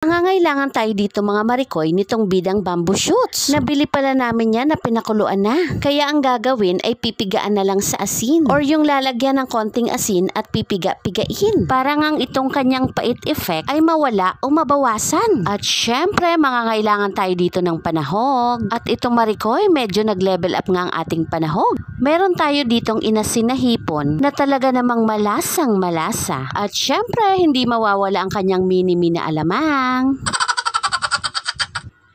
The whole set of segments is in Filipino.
Nangangailangan tayo dito mga marikoy nitong bidang bamboo shoots. Nabili pala namin yan na pinakuluan na. Kaya ang gagawin ay pipigaan na lang sa asin. Or yung lalagyan ng konting asin at pipiga-pigain. Para ngang itong kanyang pait effect ay mawala o mabawasan. At syempre mangangailangan tayo dito ng panahog. At itong marikoy medyo nag-level up nga ang ating panahog. Meron tayo ditong inasin na hipon na talaga namang malasang malasa. At syempre hindi mawawala ang kanyang mini-mini na alamang.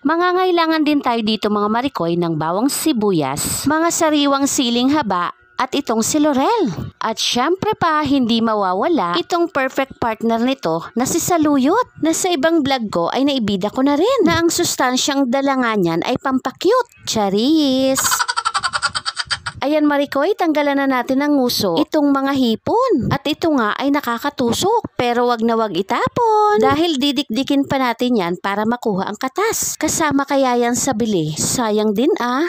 Mangangailangan din tayo dito mga marikoy ng bawang sibuyas, mga sariwang siling haba at itong si Laurel. At syempre pa hindi mawawala itong perfect partner nito na si Saluyot na sa ibang vlog ko ay naibida ko na rin na ang sustansyang dala nga niyan ay pampakyut. Charis! Ayan marikoy, tanggalan na natin ng nguso itong mga hipon. At ito nga ay nakakatusok. Pero wag na wag itapon. Dahil didikdikin pa natin yan para makuha ang katas. Kasama kaya yan sa bili. Sayang din ah.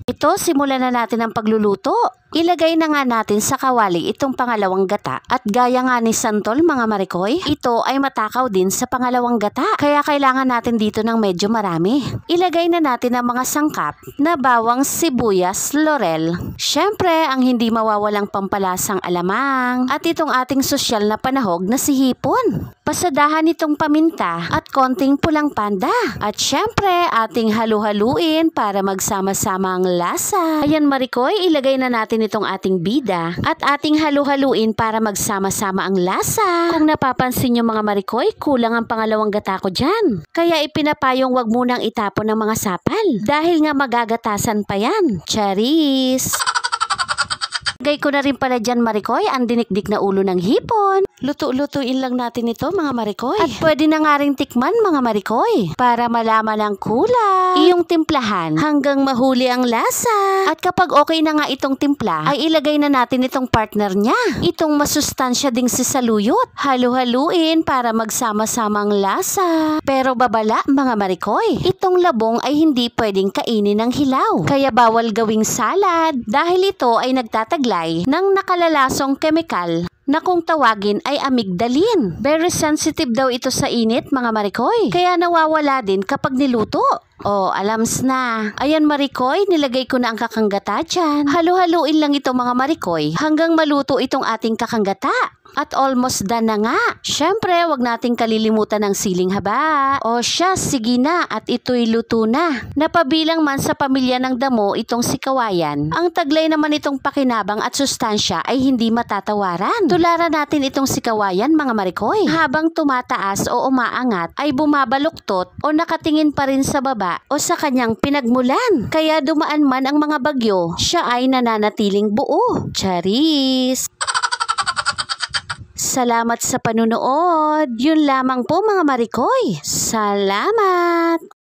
Ito, simulan na natin ang pagluluto. Ilagay na nga natin sa kawali itong pangalawang gata. At gaya nga ni Santol mga marikoy, ito ay matakaw din sa pangalawang gata. Kaya kailangan natin dito ng medyo marami. Ilagay na natin ang mga sangkap na bawang sibuyas, Laurel. Syempre, ang hindi mawawalang pampalasang alamang. At itong ating sosyal na panahog na si hipon. Pasadahan itong paminta at konting pulang panda. At syempre, ating halu-haluin para magsama-sama ang lasa. Ayan marikoy, ilagay na natin itong ating bida at ating halu-haluin para magsama-sama ang lasa. Kung napapansin nyo mga marikoy, kulang ang pangalawang gata ko dyan. Kaya ipinapayong wag munang itapon ng mga sapal dahil nga magagatasan pa yan. Charis! Lagay ko na rin pala dyan marikoy ang dinikdik na ulo ng hipon. Luto-lutuin lang natin ito mga marikoy. At pwede na nga rin tikman mga marikoy para malaman ang kulay. Iyong timplahan hanggang mahuli ang lasa. At kapag okay na nga itong timpla, ay ilagay na natin itong partner niya. Itong masustansya ding si Saluyot. Halu-haluin para magsama-sama ang lasa. Pero babala mga marikoy, itong labong ay hindi pwedeng kainin ng hilaw. Kaya bawal gawing salad dahil ito ay nagtatagla ng nakalalasong kemikal na kung tawagin ay amygdalin. Very sensitive daw ito sa init mga marikoy. Kaya nawawala din kapag niluto. Oh, alams na. Ayan marikoy, nilagay ko na ang kakanggata dyan. Halu-haluin lang ito mga marikoy hanggang maluto itong ating kakanggata. At almost done na nga. Syempre, wag nating kalilimutan ng siling haba. O siya, sige na at ito'y luto na. Napabilang man sa pamilya ng damo itong si kawayan. Ang taglay naman itong pakinabang at sustansya ay hindi matatawaran. Tularan natin itong si kawayan mga marikoy. Habang tumataas o umaangat ay bumabaluktot o nakatingin pa rin sa baba o sa kanyang pinagmulan. Kaya dumaan man ang mga bagyo, siya ay nananatiling buo. Charis! Salamat sa panunood. Yun lamang po mga marikoy. Salamat!